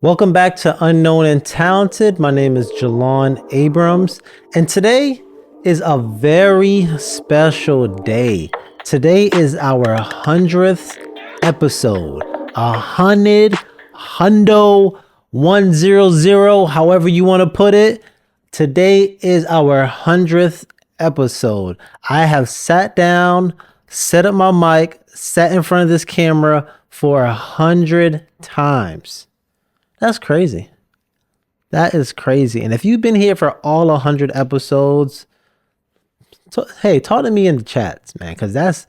Welcome back to Unknown and Talented. My name is Jalon Abrams, and today is a very special day. Today is our 100th episode. 100, however you want to put it. Today is our 100th episode. I have sat down, set up my mic, sat in front of this camera for 100 times. That's crazy. That is crazy. And if you've been here for all 100 episodes, hey, talk to me in the chats, man, because that's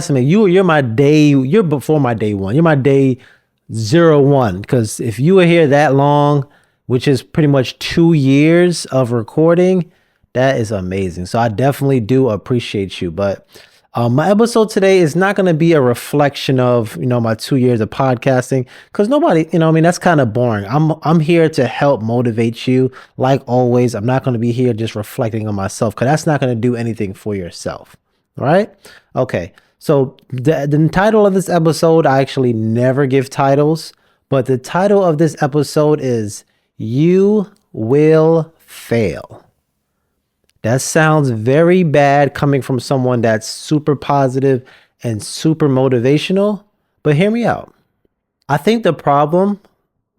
me. You're my day. You're before my day one. You're my day 01. Because if you were here that long, which is pretty much 2 years of recording, that is amazing. So I definitely do appreciate you. But my episode today is not going to be a reflection of, my 2 years of podcasting, because nobody, that's kind of boring. I'm here to help motivate you. Like always, I'm not going to be here just reflecting on myself, because that's not going to do anything for yourself. All right. Okay. So the title of this episode, I actually never give titles, but the title of this episode is You Will Fail. That sounds very bad coming from someone that's super positive and super motivational, but hear me out. I think the problem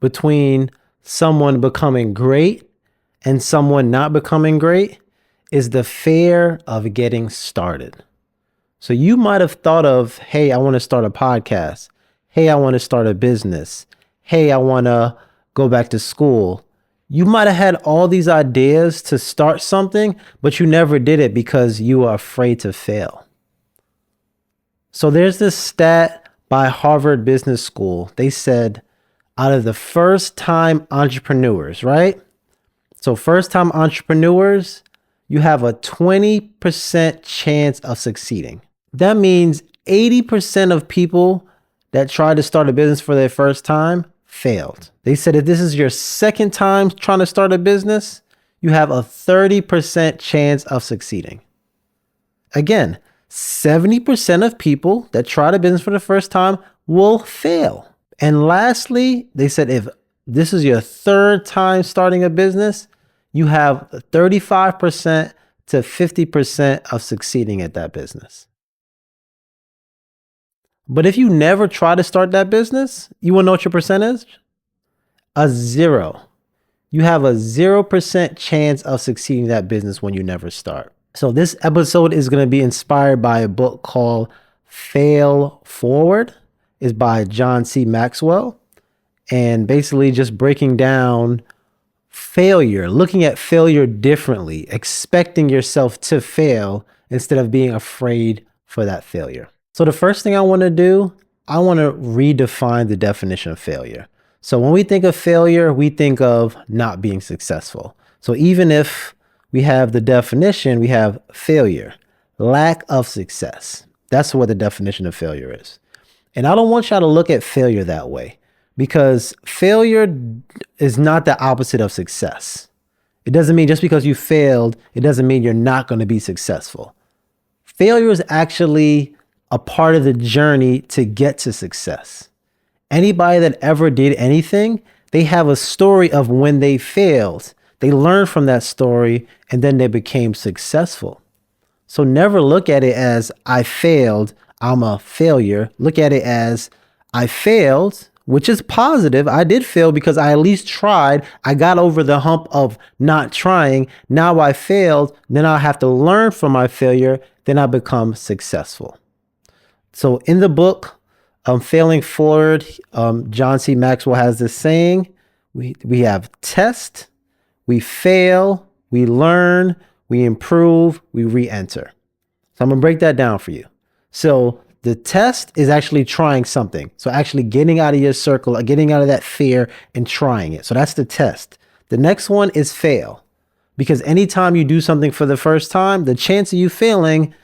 between someone becoming great and someone not becoming great is the fear of getting started. So you might have thought of, hey, I want to start a podcast. Hey, I want to start a business. Hey, I want to go back to school. You might have had all these ideas to start something, but you never did it because you are afraid to fail. So there's this stat by Harvard Business School. They said out of the first-time entrepreneurs, right? So first-time entrepreneurs, you have a 20% chance of succeeding. That means 80% of people that try to start a business for their first time failed. They said if this is your second time trying to start a business, you have a 30% chance of succeeding. Again, 70% of people that try a business for the first time will fail. And lastly, they said if this is your third time starting a business, you have 35% to 50% of succeeding at that business. But if you never try to start that business, you want to know what your percent is? A 0. You have a 0% chance of succeeding that business when you never start. So this episode is going to be inspired by a book called Fail Forward. It's by John C. Maxwell. And basically just breaking down failure, looking at failure differently, expecting yourself to fail instead of being afraid for that failure. So the first thing I want to do, I want to redefine the definition of failure. So when we think of failure, we think of not being successful. So even if we have the definition, we have failure, lack of success. That's what the definition of failure is. And I don't want y'all to look at failure that way, because failure is not the opposite of success. It doesn't mean just because you failed, it doesn't mean you're not going to be successful. Failure is actually a part of the journey to get to success. Anybody that ever did anything, they have a story of when they failed. They learned from that story and then they became successful. So never look at it as I failed, I'm a failure. Look at it as I failed, which is positive. I did fail because I at least tried. I got over the hump of not trying. Now I failed. Then I have to learn from my failure. Then I become successful. So in the book, Failing Forward, John C. Maxwell has this saying, we have test, we fail, we learn, we improve, we re-enter. So I'm going to break that down for you. So the test is actually trying something. So actually getting out of your circle, getting out of that fear and trying it. So that's the test. The next one is fail, because anytime you do something for the first time, the chance of you failing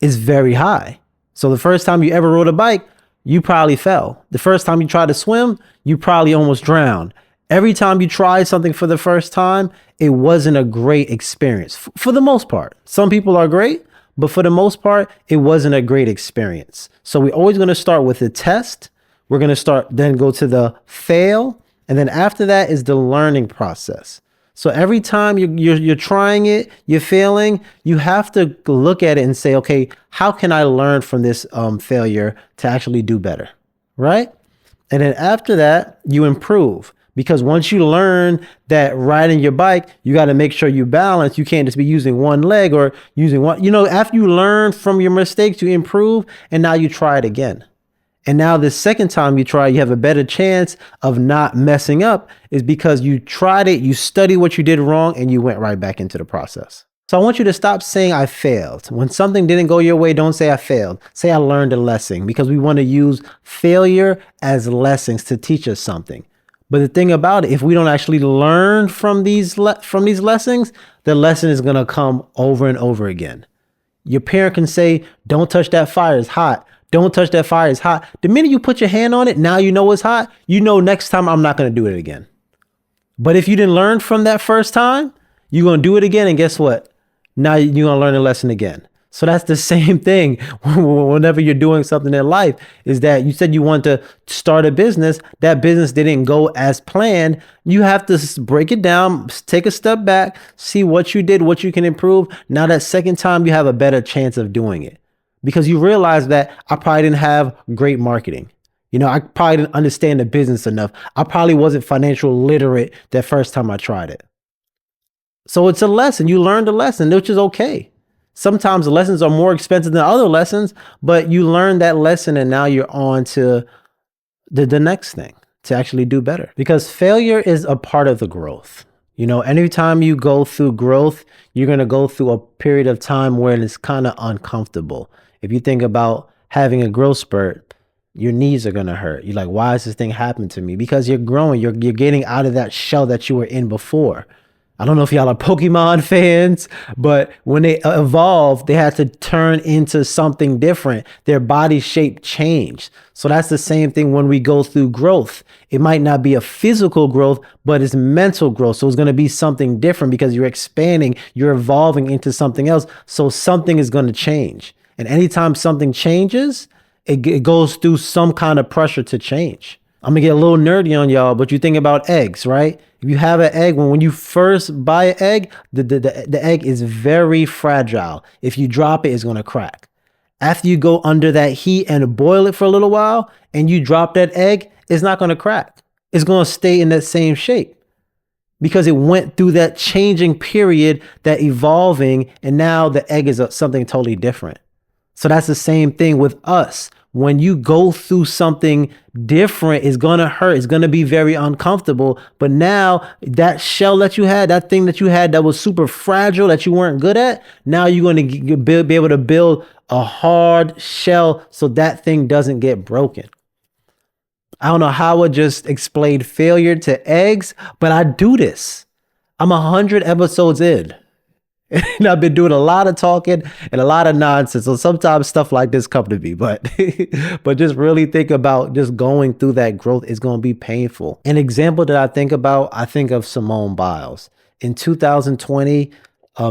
is very high. So the first time you ever rode a bike, you probably fell. The first time you tried to swim, you probably almost drowned. Every time you tried something for the first time, it wasn't a great experience for the most part. Some people are great, but for the most part, it wasn't a great experience. So we're always going to start with the test. We're going to then go to the fail, And then after that is the learning process. So every time you're trying it, you're failing, you have to look at it and say, okay, how can I learn from this failure to actually do better, right? And then after that, you improve. Because once you learn that riding your bike, you got to make sure you balance. You can't just be using one leg or using one. After you learn from your mistakes, you improve, and now you try it again. And now the second time you try, you have a better chance of not messing up is because you tried it, you studied what you did wrong, and you went right back into the process. So I want you to stop saying I failed. When something didn't go your way, don't say I failed. Say I learned a lesson, because we want to use failure as lessons to teach us something. But the thing about it, if we don't actually learn from these lessons, the lesson is going to come over and over again. Your parent can say, don't touch that fire, it's hot. Don't touch that fire, it's hot. The minute you put your hand on it, now you know it's hot. You know next time I'm not going to do it again. But if you didn't learn from that first time, you're going to do it again. And guess what? Now you're going to learn a lesson again. So that's the same thing whenever you're doing something in life, is that you said you want to start a business. That business didn't go as planned. You have to break it down, take a step back, see what you did, what you can improve. Now that second time, you have a better chance of doing it, because you realize that I probably didn't have great marketing. I probably didn't understand the business enough. I probably wasn't financial literate that first time I tried it. So it's a lesson. You learned a lesson, which is okay. Sometimes the lessons are more expensive than other lessons, but you learn that lesson and now you're on to the next thing to actually do better, because failure is a part of the growth. Anytime you go through growth, you're going to go through a period of time where it's kind of uncomfortable. If you think about having a growth spurt, your knees are going to hurt. You're like, why is this thing happening to me? Because you're growing, you're getting out of that shell that you were in before. I don't know if y'all are Pokemon fans, but when they evolved, they had to turn into something different. Their body shape changed. So that's the same thing when we go through growth. It might not be a physical growth, but it's mental growth. So it's going to be something different because you're expanding, you're evolving into something else. So something is going to change. And anytime something changes, it goes through some kind of pressure to change. I'm gonna get a little nerdy on y'all, but you think about eggs, right? If you have an egg, when you first buy an egg, the egg is very fragile. If you drop it, it's gonna crack. After you go under that heat and boil it for a little while, and you drop that egg, it's not gonna crack. It's gonna stay in that same shape because it went through that changing period, that evolving, and now the egg is something totally different. So that's the same thing with us. When you go through something different, it's going to hurt. It's going to be very uncomfortable. But now that shell that you had, that thing that you had that was super fragile, that you weren't good at, now you're going to be able to build a hard shell so that thing doesn't get broken. I don't know how I would just explain failure to eggs, but I do this. I'm 100 episodes in. And I've been doing a lot of talking and a lot of nonsense. So sometimes stuff like this come to me, but just really think about just going through that growth is going to be painful. An example that I think of Simone Biles. In 2020,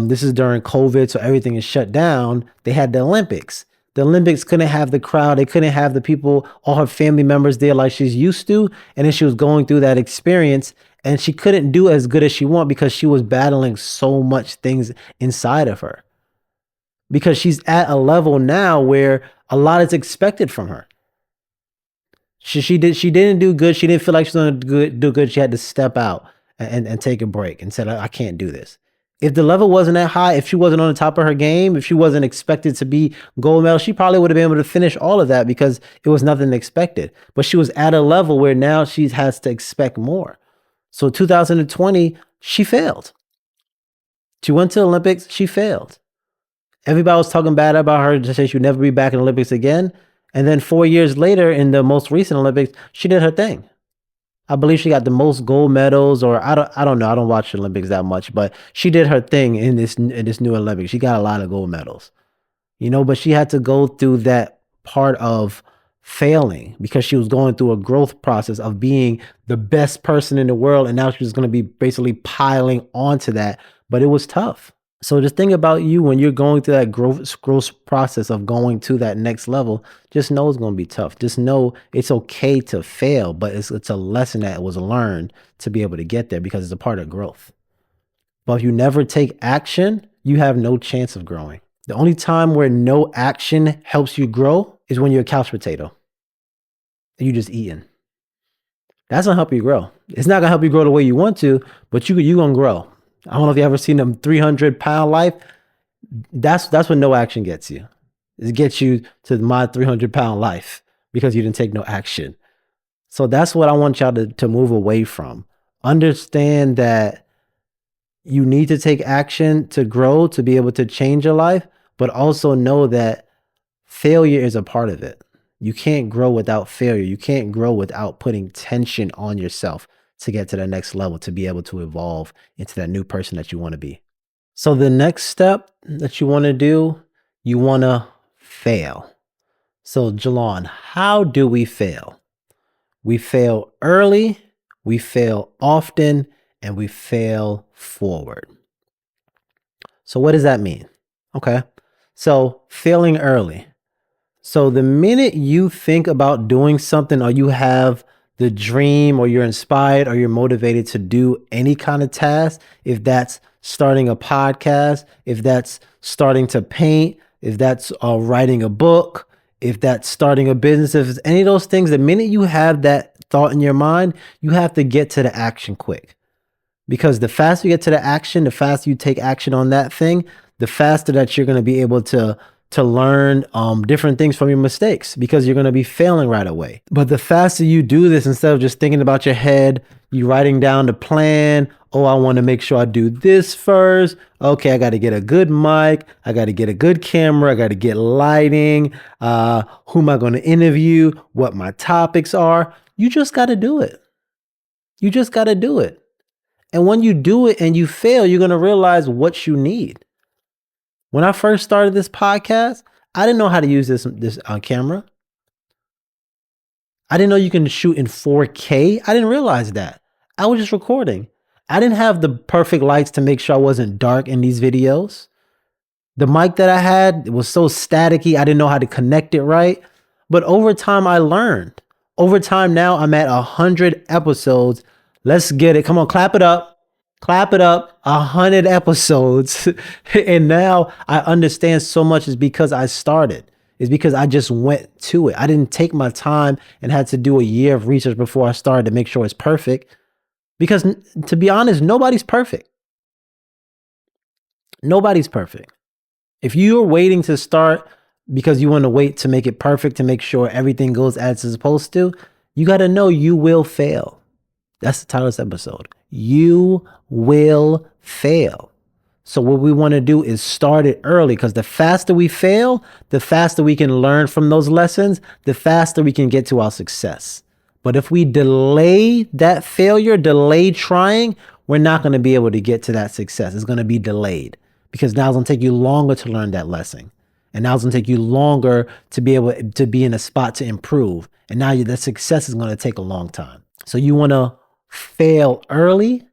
this is during COVID, so everything is shut down. They had the Olympics. The Olympics couldn't have the crowd. They couldn't have the people, all her family members there like she's used to. And then she was going through that experience. And she couldn't do as good as she wanted because she was battling so much things inside of her. Because she's at a level now where a lot is expected from her. She didn't do good. She didn't feel like she was going to do good. She had to step out and take a break and said, I can't do this. If the level wasn't that high, if she wasn't on the top of her game, if she wasn't expected to be gold medal, she probably would have been able to finish all of that because it was nothing expected. But she was at a level where now she has to expect more. So 2020, she failed. She went to the Olympics, she failed. Everybody was talking bad about her to say she would never be back in the Olympics again. And then 4 years later, in the most recent Olympics, she did her thing. I believe she got the most gold medals, or I don't know. I don't watch the Olympics that much, but she did her thing in this new Olympics. She got a lot of gold medals, but she had to go through that part of failing because she was going through a growth process of being the best person in the world. And now she was going to be basically piling onto that, but it was tough. So just think about you when you're going through that growth process of going to that next level. Just know it's going to be tough. Just know it's okay to fail, but it's a lesson that was learned to be able to get there because it's a part of growth. But if you never take action, you have no chance of growing. The only time where no action helps you grow is when you're a couch potato and you just eating. That's gonna help you grow. It's not gonna help you grow the way you want to, but you gonna grow. I don't know if you ever seen them 300-pound life. That's what no action gets you. It gets you to my 300-pound life because you didn't take no action. So that's what I want y'all to move away from. Understand that you need to take action to grow, to be able to change your life, but also know that failure is a part of it. You can't grow without failure. You can't grow without putting tension on yourself to get to the next level, to be able to evolve into that new person that you want to be. So the next step that you want to do, you want to fail. So Jalon, how do we fail? We fail early, we fail often, and we fail forward. So what does that mean? Okay. So failing early. So the minute you think about doing something or you have the dream or you're inspired or you're motivated to do any kind of task, if that's starting a podcast, if that's starting to paint, if that's writing a book, if that's starting a business, if it's any of those things, the minute you have that thought in your mind, you have to get to the action quick. Because the faster you get to the action, the faster you take action on that thing, the faster that you're going to be able to learn different things from your mistakes because you're going to be failing right away. But the faster you do this, instead of just thinking about your head, you writing down the plan. Oh, I want to make sure I do this first. Okay, I got to get a good mic. I got to get a good camera. I got to get lighting. Who am I going to interview? What my topics are. You just got to do it. You just got to do it. And when you do it and you fail, you're going to realize what you need. When I first started this podcast, I didn't know how to use this camera. I didn't know you can shoot in 4K. I didn't realize that. I was just recording. I didn't have the perfect lights to make sure I wasn't dark in these videos. The mic that I had was so staticky, I didn't know how to connect it right. But over time, I learned. Over time now, I'm at 100 episodes. Let's get it. Come on, clap it up. Clap it up. 100 episodes. And now I understand so much is because I started. It's because I just went to it. I didn't take my time and had to do a year of research before I started to make sure it's perfect. Because to be honest, nobody's perfect. Nobody's perfect. If you're waiting to start because you want to wait to make it perfect, to make sure everything goes as it's supposed to, you got to know you will fail. That's the title of this episode. You will fail. So what we want to do is start it early, because the faster we fail, the faster we can learn from those lessons, the faster we can get to our success. But if we delay that failure, delay trying, we're not going to be able to get to that success. It's going to be delayed because now it's going to take you longer to learn that lesson. And now it's going to take you longer to be able to be in a spot to improve. And now the success is going to take a long time. So you want to fail early.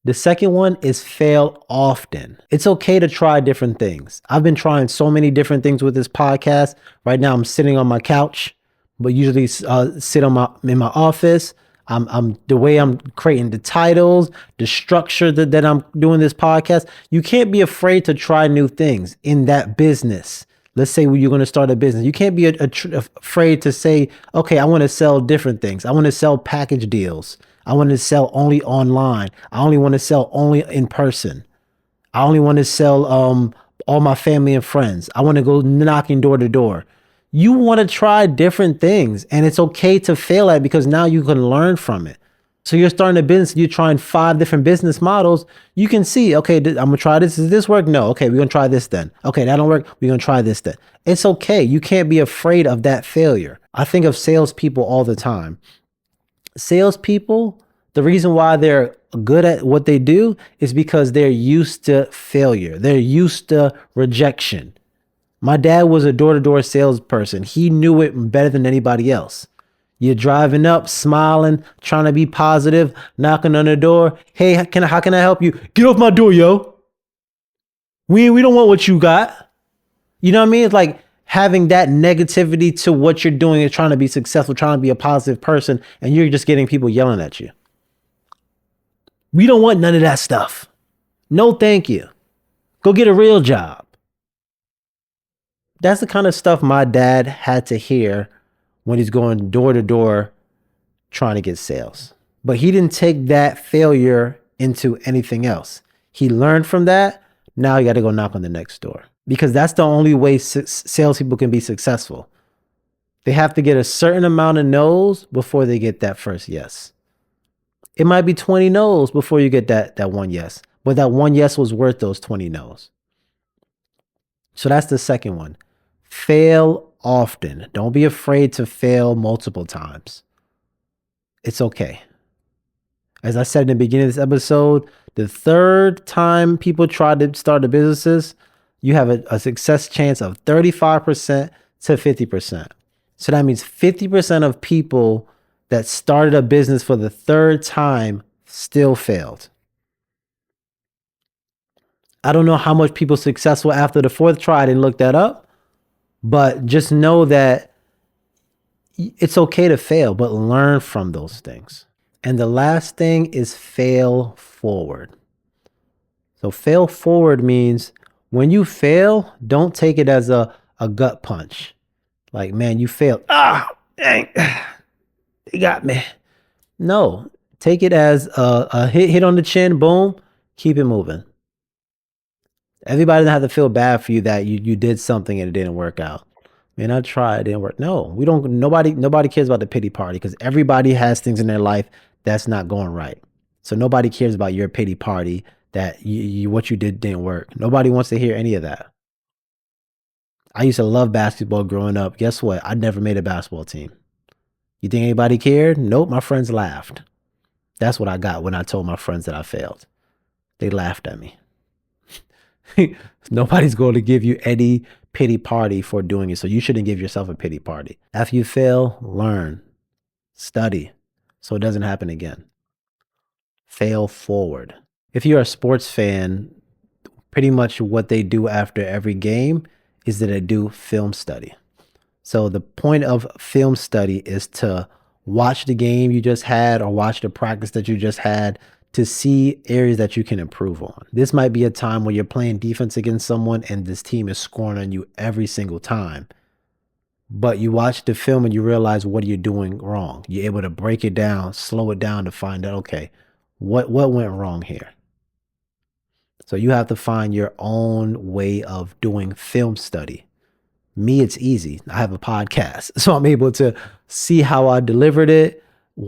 The second one is fail often. It's okay to try different things. I've been trying so many different things with this podcast. Right now I'm sitting on my couch, but usually sit in my office. I'm the way I'm creating the titles, the structure that I'm doing this podcast. You can't be afraid to try new things in that business. Let's say you're going to start a business. You can't be afraid to say, okay, I want to sell different things. I want to sell package deals. I want to sell only online. I only want to sell only in person. I only want to sell all my family and friends. I want to go knocking door to door. You want to try different things, and it's okay to fail at it because now you can learn from it. So you're starting a business, you're trying 5 different business models. You can see, okay, I'm going to try this. Does this work? No. Okay, we're going to try this then. Okay, that don't work. We're going to try this then. It's okay. You can't be afraid of that failure. I think of salespeople all the time. Salespeople, the reason why they're good at what they do is because they're used to failure. They're used to rejection. My dad was a door-to-door salesperson. He knew it better than anybody else. You're driving up, smiling, trying to be positive, knocking on the door. Hey, how can I help you? Get off my door, yo. We don't want what you got. You know what I mean? It's like having that negativity to what you're doing and trying to be successful, trying to be a positive person, and you're just getting people yelling at you. We don't want none of that stuff. No, thank you. Go get a real job. That's the kind of stuff my dad had to hear when he's going door to door trying to get sales. But he didn't take that failure into anything else. He learned from that. Now you got to go knock on the next door because that's the only way salespeople can be successful. They have to get a certain amount of no's before they get that first yes. It might be 20 no's before you get that one yes, but that one yes was worth those 20 no's. So that's the second one. Fail often. Don't be afraid to fail multiple times. It's okay. As I said in the beginning of this episode, the third time people try to start a businesses, you have a success chance of 35% to 50%. So that means 50% of people that started a business for the third time still failed. I don't know how much people successful after the fourth try. I didn't look that up, but just know that it's okay to fail, but learn from those things. And the last thing is fail forward. So fail forward means when you fail, don't take it as a gut punch. Like, man, you failed. Ah, dang, they got me. No, take it as a hit on the chin, boom, keep it moving. Everybody doesn't have to feel bad for you that you did something and it didn't work out. Man, I tried, it didn't work. No, we don't. Nobody cares about the pity party because everybody has things in their life that's not going right. So nobody cares about your pity party that what you did didn't work. Nobody wants to hear any of that. I used to love basketball growing up. Guess what? I never made a basketball team. You think anybody cared? Nope. My friends laughed. That's what I got when I told my friends that I failed. They laughed at me. Nobody's going to give you any pity party for doing it. So you shouldn't give yourself a pity party. After you fail, learn, study, so it doesn't happen again. Fail forward. If you're a sports fan, pretty much what they do after every game is that they do film study. So the point of film study is to watch the game you just had or watch the practice that you just had to see areas that you can improve on. This might be a time where you're playing defense against someone and this team is scoring on you every single time. But you watch the film and you realize what you're doing wrong. You're able to break it down, slow it down to find out, okay, what went wrong here? So you have to find your own way of doing film study. Me, it's easy. I have a podcast. So I'm able to see how I delivered it,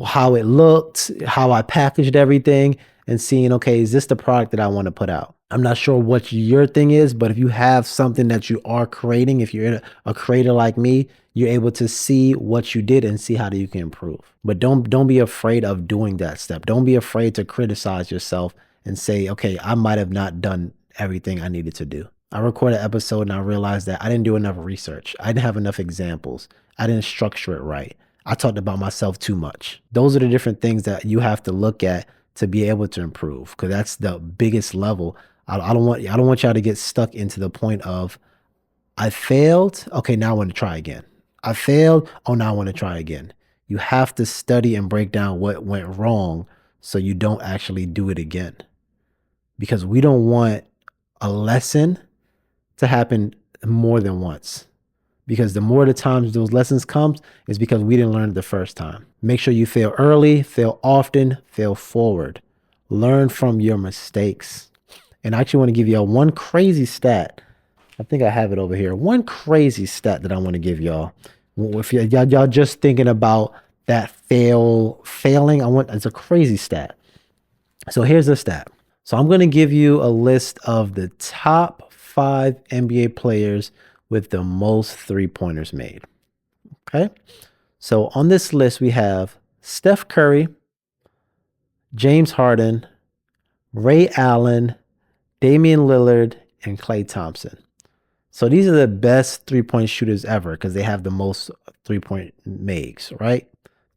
how it looked, how I packaged everything, and seeing, okay, is this the product that I want to put out? I'm not sure what your thing is, but if you have something that you are creating, if you're a creator like me, you're able to see what you did and see how you can improve. But don't be afraid of doing that step. Don't be afraid to criticize yourself and say, okay, I might have not done everything I needed to do. I recorded an episode and I realized that I didn't do enough research. I didn't have enough examples. I didn't structure it right. I talked about myself too much. Those are the different things that you have to look at to be able to improve, because that's the biggest level. I don't want y'all to get stuck into the point of, I failed. Okay, now I want to try again. I failed. Oh, now I want to try again. You have to study and break down what went wrong so you don't actually do it again. Because we don't want a lesson to happen more than once. Because the more the times those lessons comes is because we didn't learn it the first time. Make sure you fail early, fail often, fail forward. Learn from your mistakes. And I actually want to give y'all one crazy stat. I think I have it over here. One crazy stat that I want to give y'all. If y'all just thinking about that failing, it's a crazy stat. So here's the stat. So I'm going to give you a list of the top 5 NBA players with the most three-pointers made. Okay. So on this list, we have Steph Curry, James Harden, Ray Allen, Damian Lillard, and Klay Thompson. So these are the best three-point shooters ever because they have the most three-point makes, right?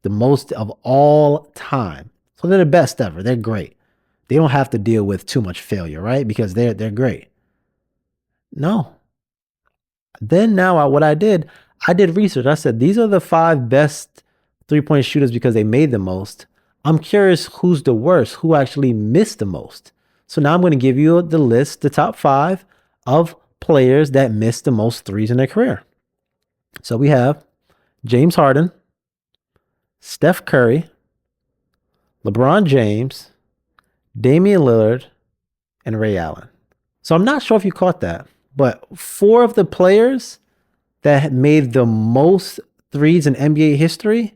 The most of all time. So they're the best ever. They're great. They don't have to deal with too much failure, right? Because they're great. No. Then what I did research. I said, these are the 5 best 3-point shooters because they made the most. I'm curious who's the worst, who actually missed the most. So now I'm going to give you the list, the top 5 of players that missed the most threes in their career. So we have James Harden, Steph Curry, LeBron James, Damian Lillard, and Ray Allen. So I'm not sure if you caught that, but 4 of the players that made the most threes in NBA history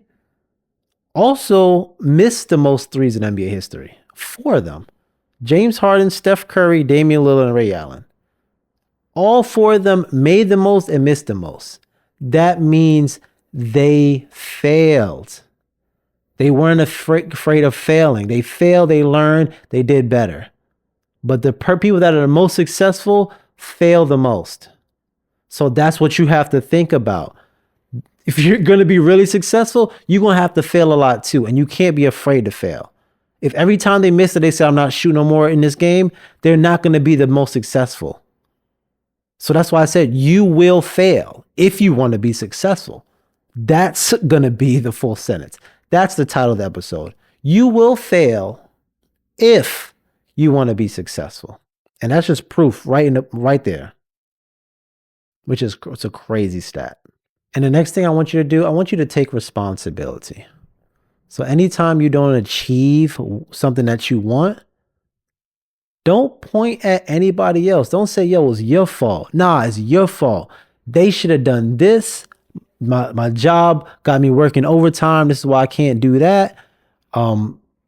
also missed the most threes in NBA history. 4 of them. James Harden, Steph Curry, Damian Lillard, and Ray Allen. All 4 of them made the most and missed the most. That means they failed. They weren't afraid of failing. They failed, they learned, they did better. But the people that are the most successful fail the most. So that's what you have to think about. If you're going to be really successful, you're going to have to fail a lot too. And you can't be afraid to fail. If every time they miss it, they say, I'm not shooting no more in this game, they're not going to be the most successful. So that's why I said you will fail if you want to be successful. That's going to be the full sentence. That's the title of the episode. You will fail if you want to be successful. And that's just proof right there, which is it's a crazy stat. And the next thing I want you to do, I want you to take responsibility. So anytime you don't achieve something that you want, don't point at anybody else. Don't say, yo, it's your fault. Nah, it's your fault. They should have done this. My job got me working overtime. This is why I can't do that.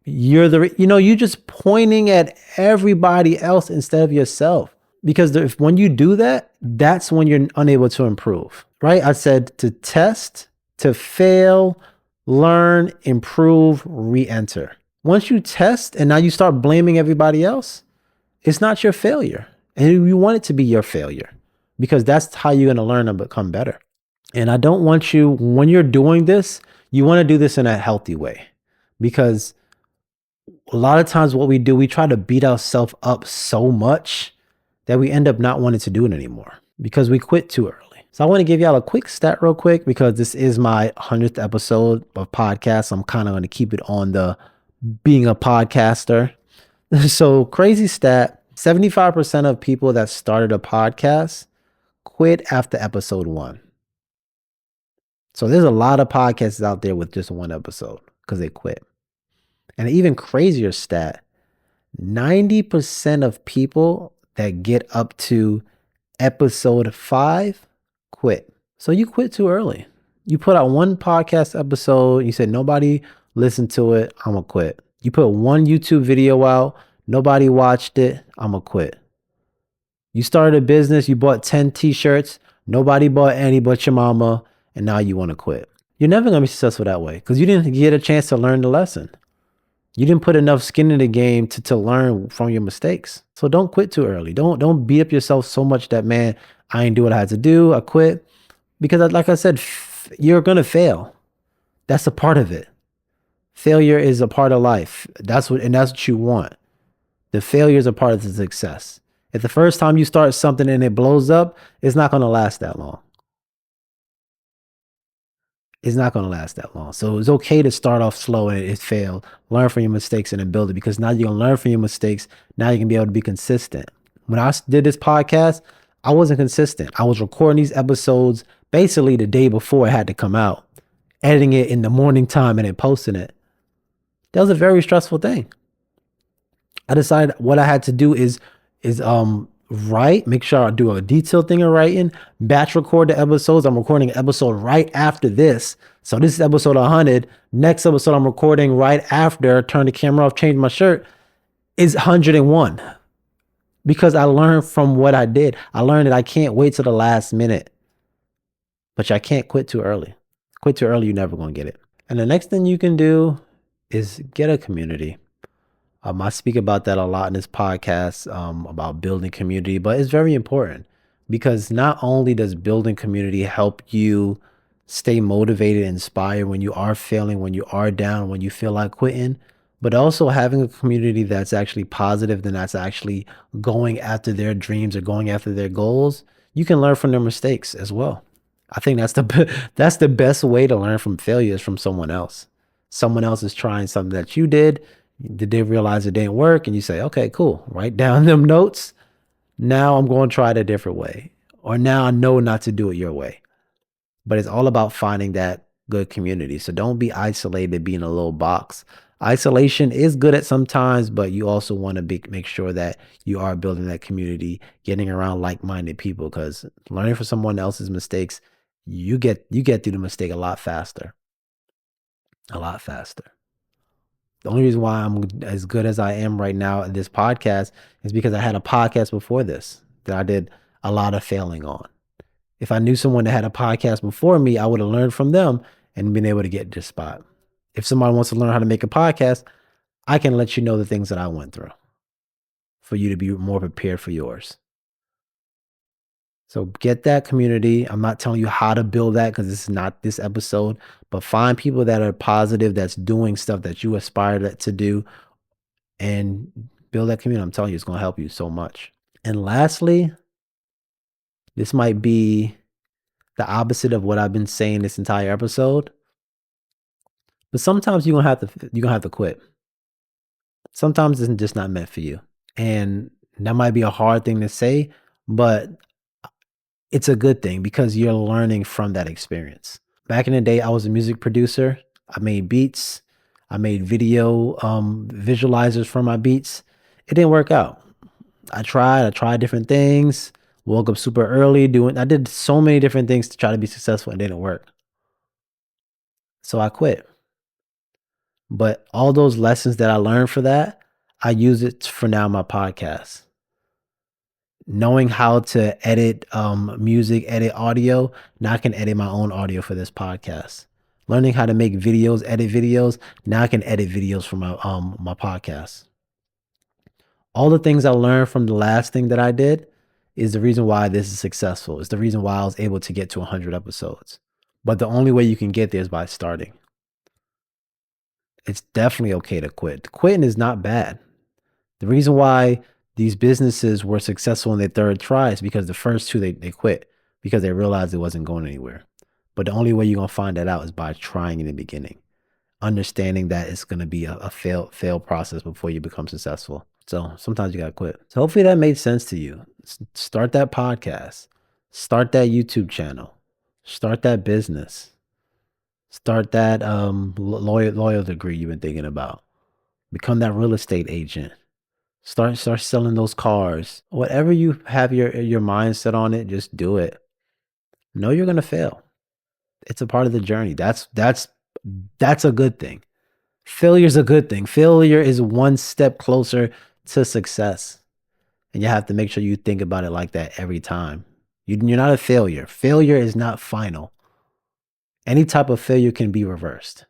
You're just pointing at everybody else instead of yourself. Because when you do that, that's when you're unable to improve, right? I said to test, to fail, learn, improve, re-enter. Once you test and now you start blaming everybody else, it's not your failure. And you want it to be your failure because that's how you're going to learn and become better. And I don't want you, when you're doing this, you want to do this in a healthy way because a lot of times what we do, we try to beat ourselves up so much that we end up not wanting to do it anymore because we quit too early. So I want to give y'all a quick stat real quick because this is my 100th episode of podcast. I'm kind of going to keep it on the being a podcaster. So crazy stat, 75% of people that started a podcast quit after episode 1. So there's a lot of podcasts out there with just 1 episode because they quit. And an even crazier stat, 90% of people that get up to episode 5 quit. So you quit too early. You put out 1 podcast episode, you said nobody listened to it, I'm gonna quit. You put 1 YouTube video out, nobody watched it, I'm gonna quit. You started a business, you bought 10 t-shirts, nobody bought any but your mama, and now you want to quit. You're never gonna be successful that way because you didn't get a chance to learn the lesson. You didn't put enough skin in the game to learn from your mistakes. So don't quit too early. Don't beat up yourself so much that, man, I ain't do what I had to do. I quit. Because like I said, you're going to fail. That's a part of it. Failure is a part of life. That's what you want. The failure is a part of the success. If the first time you start something and it blows up, it's not going to last that long. It's not going to last that long. So it's okay to start off slow and it failed. Learn from your mistakes and then build it because now you're going to learn from your mistakes. Now you can be able to be consistent. When I did this podcast, I wasn't consistent. I was recording these episodes basically the day before it had to come out, editing it in the morning time and then posting it. That was a very stressful thing. I decided what I had to do is write, make sure I do a detailed thing of writing, batch record the episodes. I'm recording an episode right after this. So this is episode 100. Next episode I'm recording right after, turn the camera off, change my shirt, is 101. Because I learned from what I did. I learned that I can't wait till the last minute. But I can't quit too early. Quit too early, you're never going to get it. And the next thing you can do is get a community. I speak about that a lot in this podcast, about building community, but it's very important because not only does building community help you stay motivated, inspired when you are failing, when you are down, when you feel like quitting, but also having a community that's actually positive, then that's actually going after their dreams or going after their goals. You can learn from their mistakes as well. I think that's the best way to learn from failures from someone else. Someone else is trying something that you did they realize it didn't work, and you say, okay, cool, write down them notes. Now I'm going to try it a different way, or now I know not to do it your way. But it's all about finding that good community. So don't be isolated, be in a little box. Isolation is good at some times, but you also want to make sure that you are building that community, getting around like-minded people, because learning from someone else's mistakes, you get through the mistake a lot faster, a lot faster. The only reason why I'm as good as I am right now in this podcast is because I had a podcast before this that I did a lot of failing on. If I knew someone that had a podcast before me, I would have learned from them and been able to get this spot. If somebody wants to learn how to make a podcast, I can let you know the things that I went through for you to be more prepared for yours. So get that community. I'm not telling you how to build that because this is not this episode, but find people that are positive, that's doing stuff that you aspire to do, and build that community. I'm telling you, it's going to help you so much. And lastly, this might be the opposite of what I've been saying this entire episode, but sometimes you're gonna have to quit. Sometimes it's just not meant for you. And that might be a hard thing to say, but it's a good thing because you're learning from that experience. Back in the day, I was a music producer. I made beats. I made video visualizers for my beats. It didn't work out. I tried different things. Woke up super early I did so many different things to try to be successful and it didn't work. So I quit. But all those lessons that I learned for that, I use it for now my podcast. Knowing how to edit music, edit audio, now I can edit my own audio for this podcast. Learning how to make videos, edit videos, now I can edit videos for my podcast. All the things I learned from the last thing that I did is the reason why this is successful. It's the reason why I was able to get to 100 episodes. But the only way you can get there is by starting. It's definitely okay to quit. Quitting is not bad. The reason why these businesses were successful in their third try is because the first two they quit because they realized it wasn't going anywhere. But the only way you're gonna find that out is by trying in the beginning, understanding that it's gonna be a fail process before you become successful. So sometimes you gotta quit. So hopefully that made sense to you. Start that podcast, start that YouTube channel, start that business, start that lawyer degree you've been thinking about. Become that real estate agent. Start selling those cars. Whatever you have your mindset on it, just do it. Know you're gonna fail. It's a part of the journey. That's a good thing. Failure's a good thing. Failure is one step closer to success. And you have to make sure you think about it like that every time. You're not a failure. Failure is not final. Any type of failure can be reversed.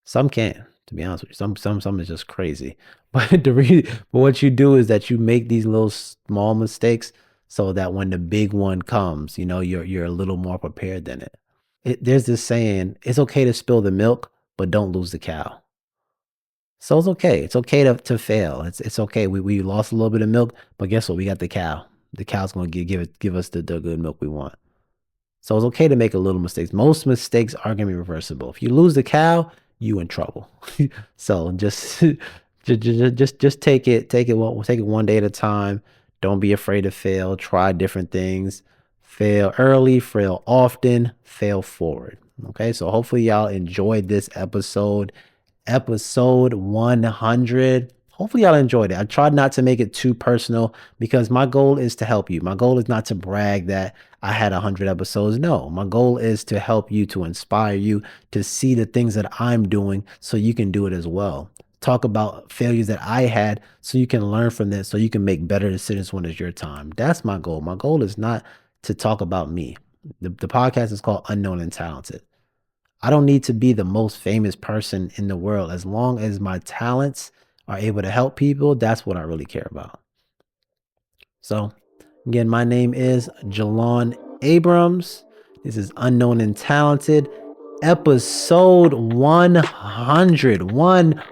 Some can, to be honest with you. Some is just crazy. But what you do is that you make these little small mistakes so that when the big one comes, you're a little more prepared than it. There's this saying, it's okay to spill the milk, but don't lose the cow. So it's okay. It's okay to fail. It's okay. We lost a little bit of milk, but guess what? We got the cow. The cow's gonna give us the good milk we want. So it's okay to make a little mistakes. Most mistakes are gonna be reversible. If you lose the cow, you in trouble. So just just take it one day at a time. Don't be afraid to fail. Try different things. Fail early, fail often, fail forward. Okay, so hopefully y'all enjoyed this episode 100. Hopefully y'all enjoyed it. I tried not to make it too personal because my goal is to help you. My goal is not to brag that I had 100 episodes. No, my goal is to help you, to inspire you, to see the things that I'm doing so you can do it as well. Talk about failures that I had so you can learn from this, so you can make better decisions when it's your time. That's my goal. My goal is not to talk about me. The podcast is called Unknown and Talented. I don't need to be the most famous person in the world. As long as my talents are able to help people, that's what I really care about. So, again, my name is Jalon Abrams. This is Unknown and Talented. episode 100. 100.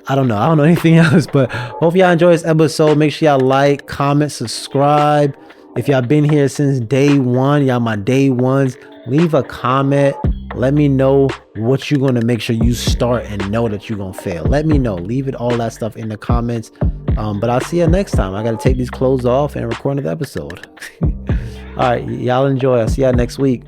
I don't know anything else, but hope y'all enjoy this episode. Make sure y'all like, comment, subscribe. If y'all been here since day one, y'all my day ones, leave a comment. Let me know what you're gonna make sure you start and know that you're gonna fail. Let me know. Leave it all that stuff in the comments. But I'll see you next time. I gotta take these clothes off and record another episode. All right, y'all enjoy. I'll see y'all next week.